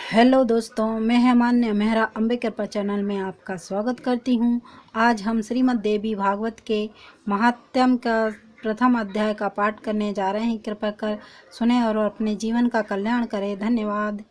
Hello दोस्तों, मैं हेमान्य मेहरा अम्बे कृपा चैनल में आपका स्वागत करती हूँ। आज हम श्रीमद् देवी भागवत के महात्म्य का प्रथम अध्याय का पाठ करने जा रहे हैं। कृपा कर सुने और अपने जीवन का कल्याण करें। धन्यवाद।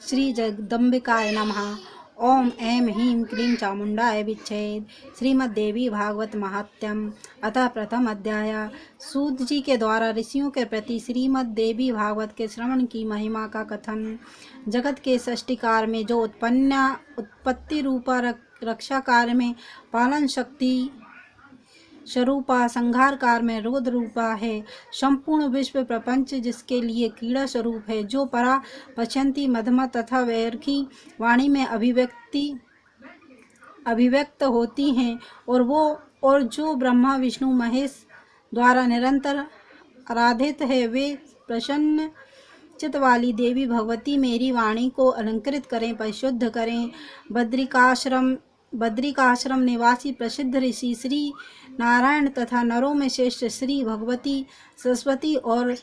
श्री जगदम्बिकाय नमः। ओम ऐं ह्रीं क्लीं चामुंडाय विच्छेद। श्रीमद्देवी भागवत महात्म्यम। अतः प्रथम अध्याय। सूत जी के द्वारा ऋषियों के प्रति श्रीमद्देवी भागवत के श्रवण की महिमा का कथन। जगत के सृष्टिकार में जो उत्पत्ति रूपा रक्षा कार्य में पालन शक्ति स्वरूपा, संहार कार में रोध रूपा है, संपूर्ण विश्व प्रपंच जिसके लिए क्रीड़ा स्वरूप है, जो परा पश्यंती मध्यमा तथा वैरखी वाणी में अभिव्यक्त होती हैं, और जो ब्रह्मा विष्णु महेश द्वारा निरंतर आराधित है, वे प्रसन्न चित वाली देवी भगवती मेरी वाणी को अलंकृत करें, परिशुद्ध करें। बद्रिकाश्रम निवासी प्रसिद्ध ऋषि श्री नारायण तथा नरों में श्रेष्ठ श्री भगवती सरस्वती और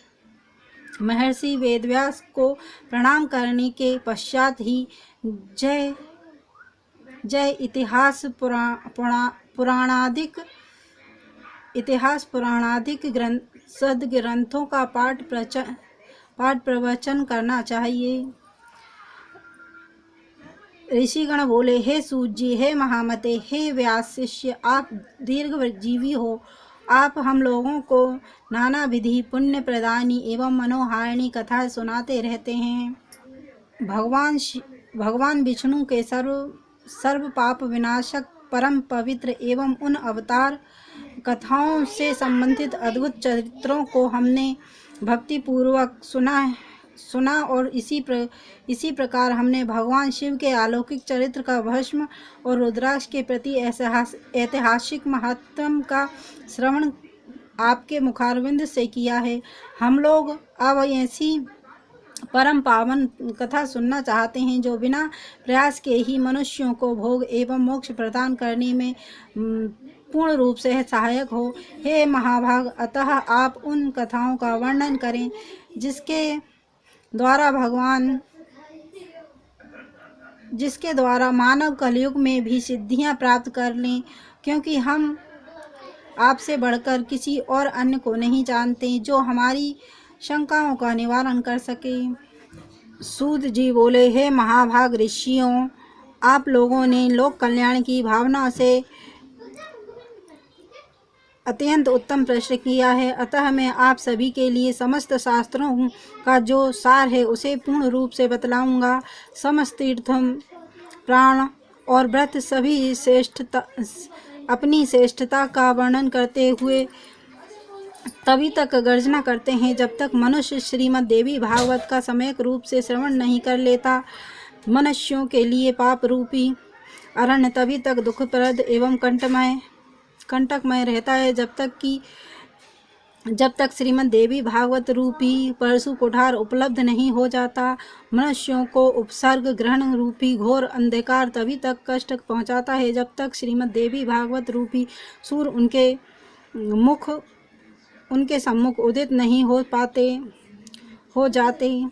महर्षि वेदव्यास को प्रणाम करने के पश्चात ही जय जय इतिहास पुराणादिक सद्ग्रंथों का पाठ प्रवचन करना चाहिए। ऋषिगण बोले, हे सूत जी, हे महामते, हे व्यास शिष्य, आप दीर्घजीवी हो। आप हम लोगों को नाना विधि पुण्य प्रदानी एवं मनोहारिणी कथाएं सुनाते रहते हैं। भगवान विष्णु के सर्व पाप विनाशक परम पवित्र एवं उन अवतार कथाओं से संबंधित अद्भुत चरित्रों को हमने भक्ति पूर्वक सुना और इसी प्रकार हमने भगवान शिव के अलौकिक चरित्र का भस्म और रुद्राक्ष के प्रति ऐतिहासिक महत्व का श्रवण आपके मुखारविंद से किया है। हम लोग अब ऐसी परम पावन कथा सुनना चाहते हैं जो बिना प्रयास के ही मनुष्यों को भोग एवं मोक्ष प्रदान करने में पूर्ण रूप से सहायक हो। हे महाभाग, अतः आप उन कथाओं का वर्णन करें जिसके द्वारा मानव कलयुग में भी सिद्धियां प्राप्त कर लें, क्योंकि हम आपसे बढ़कर किसी और अन्य को नहीं जानते जो हमारी शंकाओं का निवारण कर सके। सूत जी बोले, हे महाभाग ऋषियों, आप लोगों ने लोक कल्याण की भावना से अत्यंत उत्तम प्रश्न किया है, अतः मैं आप सभी के लिए समस्त शास्त्रों का जो सार है उसे पूर्ण रूप से बतलाऊंगा। समस्त तीर्थ, प्राण और व्रत सभी अपनी श्रेष्ठता का वर्णन करते हुए तभी तक गर्जना करते हैं जब तक मनुष्य श्रीमद् देवी भागवत का सम्यक रूप से श्रवण नहीं कर लेता। मनुष्यों के लिए पाप रूपी अरण्य तभी तक दुखप्रद एवं कंटकमय रहता है जब तक श्रीमद् देवी भागवत रूपी परशु कुठार उपलब्ध नहीं हो जाता। मनुष्यों को उपसर्ग ग्रहण रूपी घोर अंधकार तभी तक कष्ट पहुंचाता है जब तक श्रीमद् देवी भागवत रूपी सूर्य उनके सम्मुख उदित नहीं हो जाते।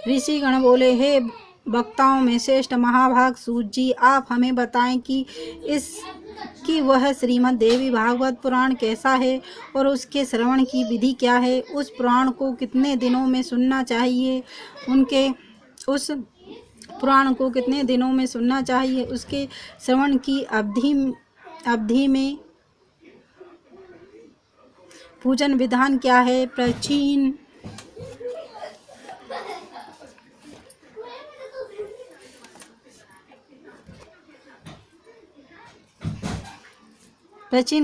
ऋषिगण बोले, हे वक्ताओं में श्रेष्ठ महाभाग सूत जी, आप हमें बताएं कि वह श्रीमद् देवी भागवत पुराण कैसा है और उसके श्रवण की विधि क्या है। उस पुराण को कितने दिनों में सुनना चाहिए, उसके श्रवण की अवधि में पूजन विधान क्या है। प्राचीन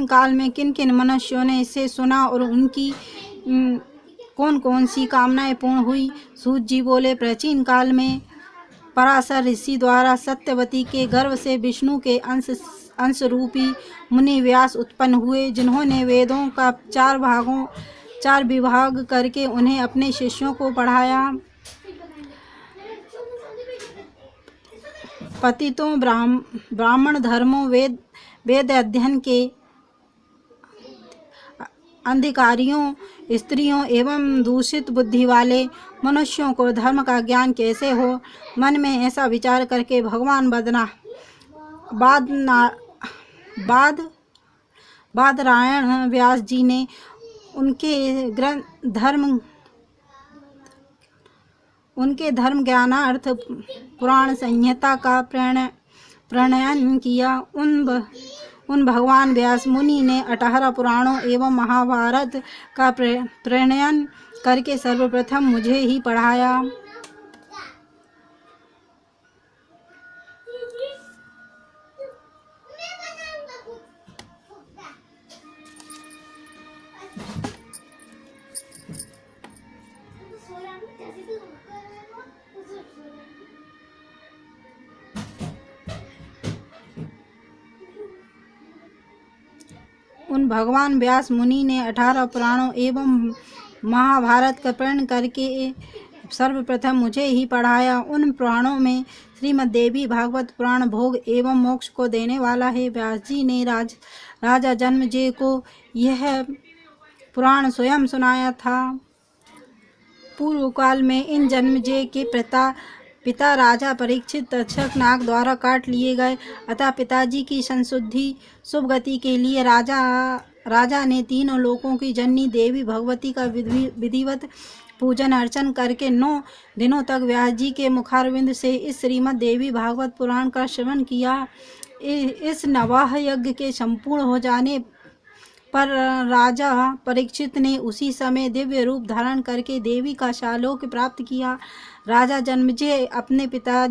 काल में किन किन मनुष्यों ने इसे सुना और उनकी कौन कौन सी कामनाएं पूर्ण हुई। सूत जी बोले, प्राचीन काल में पराशर ऋषि द्वारा सत्यवती के गर्भ से विष्णु के अंश रूपी मुनि व्यास उत्पन्न हुए, जिन्होंने वेदों का 4 विभाग करके उन्हें अपने शिष्यों को पढ़ाया। पतितों, ब्राह्मण धर्मों, वेद अध्ययन के अधिकारियों, स्त्रियों एवं दूषित बुद्धि वाले मनुष्यों को धर्म का ज्ञान कैसे हो। मन में ऐसा विचार करके भगवान बादरायण व्यास जी ने उनके धर्म ज्ञानार्थ पुराण संहिता का प्रणयन किया। उन भगवान व्यास मुनि ने 18 पुराणों एवं महाभारत का प्रणयन करके सर्वप्रथम मुझे ही पढ़ाया। उन भगवान व्यास मुनि ने 18 पुराणों एवं महाभारत का प्रणयन करके सर्वप्रथम मुझे ही पढ़ाया। उन पुराणों में श्रीमद् देवी भागवत पुराण भोग एवं मोक्ष को देने वाला है। व्यास जी ने राजा जन्मेजय को यह पुराण स्वयं सुनाया था। पूर्व काल में इन जन्मेजय के पिता राजा परीक्षित तक्षक नाग द्वारा काट लिए गए। अतः पिताजी की संशुद्धि शुभ गति के लिए राजा ने तीनों लोकों की जननी देवी भगवती का विधिवत पूजन अर्चन करके 9 दिनों तक व्यास जी के मुखारविंद से इस श्रीमद् देवी भागवत पुराण का श्रवण किया। इस नवाह यज्ञ के संपूर्ण हो जाने पर राजा परीक्षित ने उसी समय दिव्य रूप धारण करके देवी का शालोक प्राप्त किया। राजा जन्मेजय अपने पिता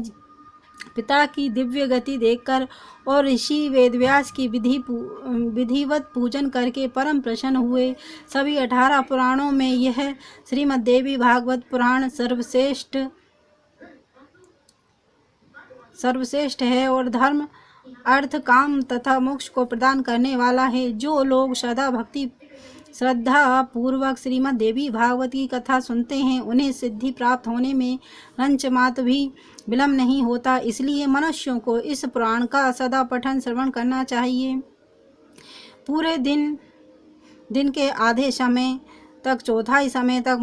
की दिव्य गति देखकर और ऋषि वेदव्यास की विधिवत पूजन करके परम प्रसन्न हुए। सभी 18 पुराणों में यह श्रीमद् देवी भागवत पुराण सर्वश्रेष्ठ है और धर्म, अर्थ, काम तथा मोक्ष को प्रदान करने वाला है। जो लोग श्रद्धा पूर्वक श्रीमद् देवी भागवत की कथा सुनते हैं उन्हें सिद्धि प्राप्त होने में रंच मात्र भी विलंब नहीं होता। इसलिए मनुष्यों को इस पुराण का सदा पठन श्रवण करना चाहिए। पूरे दिन के आधे समय तक, चौथाई समय तक,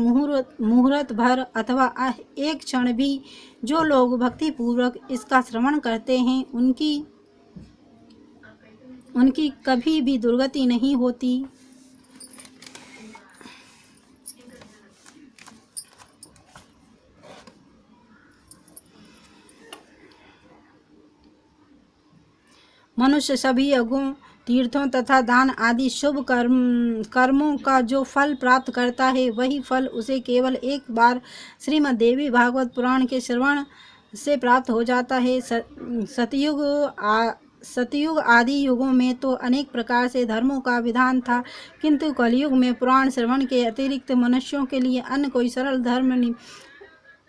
मुहूर्त भर अथवा एक क्षण भी जो लोग भक्ति पूर्वक इसका श्रवण करते हैं उनकी कभी भी दुर्गति नहीं होती। मनुष्य सभी यज्ञों, तीर्थों तथा दान आदि शुभ कर्मों का जो फल प्राप्त करता है वही फल उसे केवल एक बार श्रीमद् देवी भागवत पुराण के श्रवण से प्राप्त हो जाता है। सतयुग आदि युगों में तो अनेक प्रकार से धर्मों का विधान था, किंतु कलयुग में पुराण श्रवण के अतिरिक्त मनुष्यों के लिए अन्य कोई सरल धर्म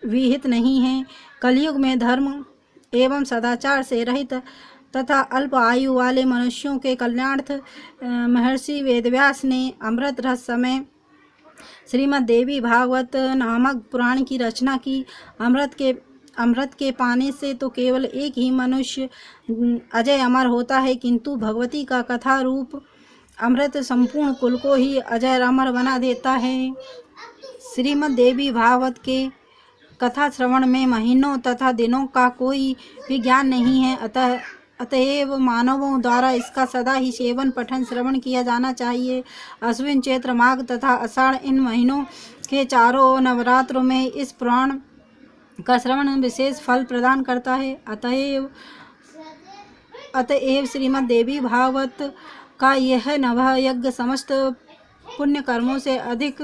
विहित नहीं है। कलयुग में धर्म एवं सदाचार से रहित तथा अल्प आयु वाले मनुष्यों के कल्याणार्थ महर्षि वेदव्यास ने अमृत रस समय श्रीमद् देवी भागवत नामक पुराण की रचना की। अमृत के पाने से तो केवल एक ही मनुष्य अजय अमर होता है, किंतु भगवती का कथा रूप अमृत संपूर्ण कुल को ही अजय अमर बना देता है। श्रीमद् देवी भागवत के कथा श्रवण में महीनों तथा दिनों का कोई भी ज्ञान नहीं है। अतएव मानवों द्वारा इसका सदा ही सेवन, पठन, श्रवण किया जाना चाहिए। अश्विन, चैत्र, माघ तथा आषाढ़ इन महीनों के चारों नवरात्रों में इस पुराण का श्रवण विशेष फल प्रदान करता है। अतएव श्रीमद् देवी भागवत का यह नवह यज्ञ समस्त पुण्य कर्मों से अधिक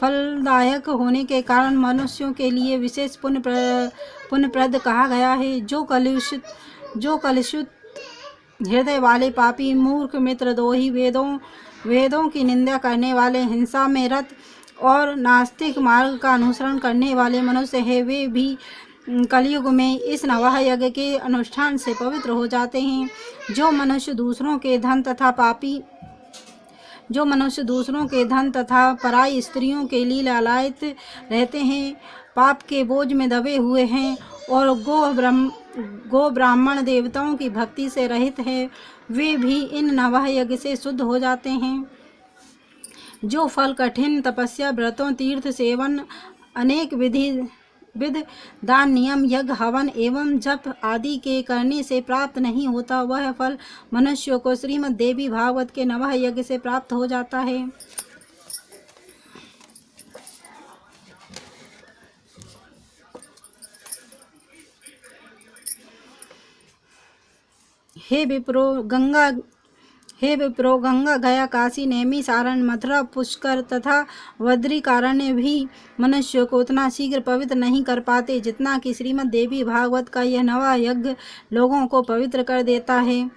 फलदायक होने के कारण मनुष्यों के लिए विशेष पुण्यप्रद कहा गया है। जो कलुषित हृदय वाले पापी, मूर्ख, मित्रद्रोही, वेदों की निंदा करने वाले, हिंसा में रत और नास्तिक मार्ग का अनुसरण करने वाले मनुष्य है, वे भी कलयुग में इस नवाह यज्ञ के अनुष्ठान से पवित्र हो जाते हैं। जो मनुष्य दूसरों के धन तथा पराई स्त्रियों के लिए लालायित रहते हैं, पाप के बोझ में दबे हुए हैं और गो ब्राह्मण देवताओं की भक्ति से रहित है, वे भी इन नवह यज्ञ से शुद्ध हो जाते हैं। जो फल कठिन तपस्या, व्रतों, तीर्थ सेवन, अनेक विध दान, नियम, यज्ञ, हवन एवं जप आदि के करने से प्राप्त नहीं होता, वह फल मनुष्य को श्रीमद् देवी भागवत के नवह यज्ञ से प्राप्त हो जाता है। हे विप्रो, गंगा, गया, काशी, नेमी, सारण, मथुरा, पुष्कर तथा बद्रिकारण्य भी मनुष्य को उतना शीघ्र पवित्र नहीं कर पाते जितना कि श्रीमद् देवी भागवत का यह नवा यज्ञ लोगों को पवित्र कर देता है।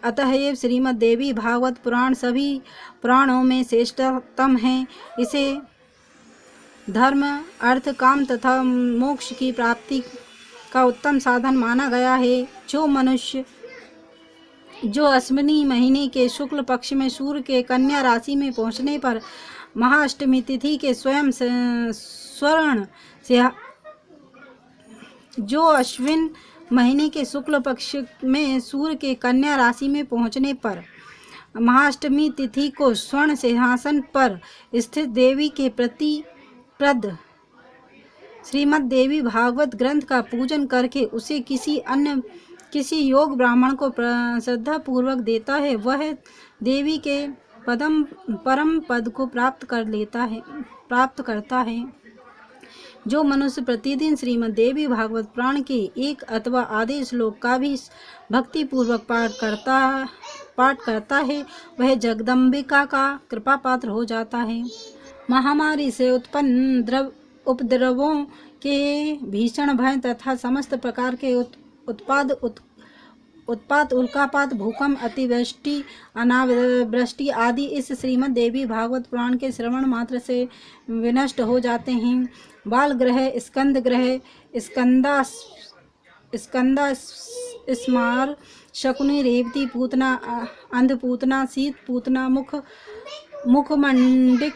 अतएव श्रीमद् देवी भागवत पुराण सभी पुराणों में श्रेष्ठतम है। इसे धर्म, अर्थ, काम तथा मोक्ष की प्राप्ति का उत्तम साधन माना गया है। जो अश्विनी महीने के शुक्ल पक्ष में सूर्य के कन्या राशि में पहुंचने पर महाअष्टमी तिथि के स्वर्ण से जो अश्विन महीने के शुक्ल पक्ष में सूर्य के कन्या राशि में पहुंचने पर महाअष्टमी तिथि को स्वर्ण सिंहासन पर स्थित देवी के प्रतिप्रद श्रीमद् देवी भागवत ग्रंथ का पूजन करके उसे किसी योग ब्राह्मण को श्रद्धा पूर्वक देता है, वह देवी के परम पद को प्राप्त करता है। जो मनुष्य प्रतिदिन श्रीमद् देवी भागवत पुराण के एक अथवा आधे श्लोक का भी भक्ति पूर्वक पाठ करता है, वह जगदम्बिका का कृपा पात्र हो जाता है। महामारी से उत्पन्न उपद्रवों के भीषण भय तथा समस्त प्रकार के उत्पात, उल्कापात, भूकंप, अतिवृष्टि, अनावृष्टि आदि इस श्रीमद् देवी भागवत पुराण के श्रवण मात्र से विनष्ट हो जाते हैं। बाल ग्रह, स्कंद ग्रह, स्कंदा, स्मार, शकुनी, रेवती पूतना, अंधपूतना, शीत पूतना, मुखमंडिक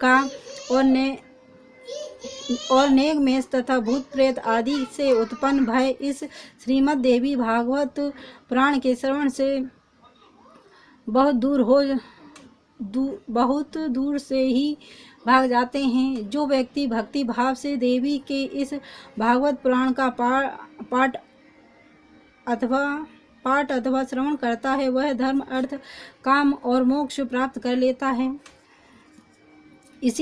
का और नेग मेष तथा भूत प्रेत आदि से उत्पन्न भय इस श्रीमद् देवी भागवत पुराण के श्रवण से बहुत दूर से ही भाग जाते हैं। जो व्यक्ति भक्ति भाव से देवी के इस भागवत पुराण का पाठ अथवा श्रवण करता है, वह धर्म, अर्थ, काम और मोक्ष प्राप्त कर लेता है। इस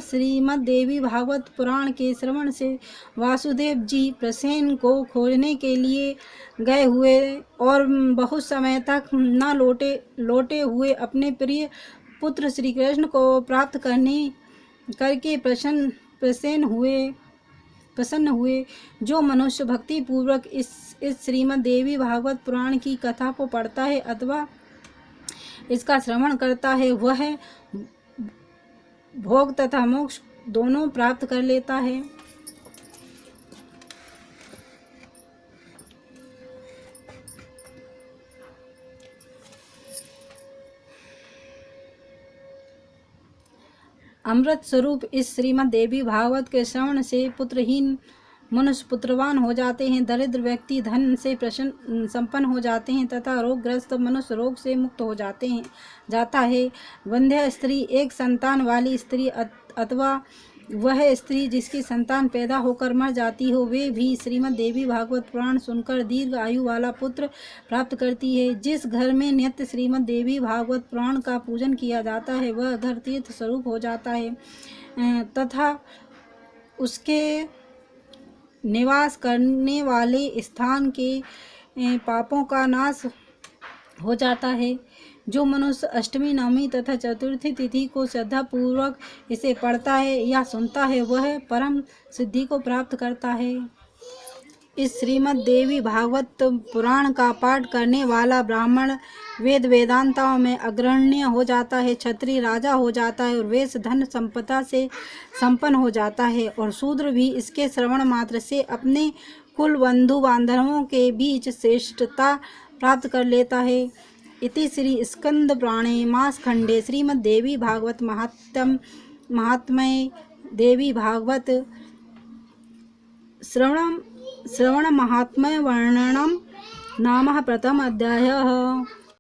श्रीमद् देवी भागवत पुराण के श्रवण से वासुदेव जी प्रसेन को खोजने के लिए गए हुए और बहुत समय तक न लौटे हुए अपने प्रिय पुत्र श्री कृष्ण को प्राप्त करके प्रसन्न हुए। जो मनुष्य भक्ति पूर्वक इस श्रीमद् देवी भागवत पुराण की कथा को पढ़ता है अथवा इसका श्रवण करता है, वह भोग तथा मोक्ष दोनों प्राप्त कर लेता है। अमृत स्वरूप इस श्रीमद् देवी भागवत के श्रवण से पुत्रहीन मनुष्य पुत्रवान हो जाते हैं, दरिद्र व्यक्ति धन से संपन्न हो जाते हैं तथा रोगग्रस्त मनुष्य रोग से मुक्त हो जाता है। वंध्य स्त्री, एक संतान वाली स्त्री अथवा वह स्त्री जिसकी संतान पैदा होकर मर जाती हो, वे भी श्रीमद् देवी भागवत पुराण सुनकर दीर्घ आयु वाला पुत्र प्राप्त करती है। जिस घर में नित्य श्रीमद् देवी भागवत पुराण का पूजन किया जाता है, वह घर तीर्थ स्वरूप हो जाता है तथा उसके निवास करने वाले स्थान के पापों का नाश हो जाता है। जो मनुष्य अष्टमी, नवमी तथा चतुर्थी तिथि को श्रद्धा पूर्वक इसे पढ़ता है या सुनता है, वह परम सिद्धि को प्राप्त करता है। इस श्रीमद् देवी भागवत पुराण का पाठ करने वाला ब्राह्मण वेद वेदांताओं में अग्रण्य हो जाता है, क्षत्रिय राजा हो जाता है और वेश धन संपदा से संपन्न हो जाता है, और शूद्र भी इसके श्रवण मात्र से अपने कुल बंधु बांधवों के बीच श्रेष्ठता प्राप्त कर लेता है। इति श्री स्कंद पुराणे मास खंडे श्रीमद् देवी भागवत महात्म्ये देवी भागवत श्रवणमहात्म्य वर्णनम नाम प्रथम अध्यायः।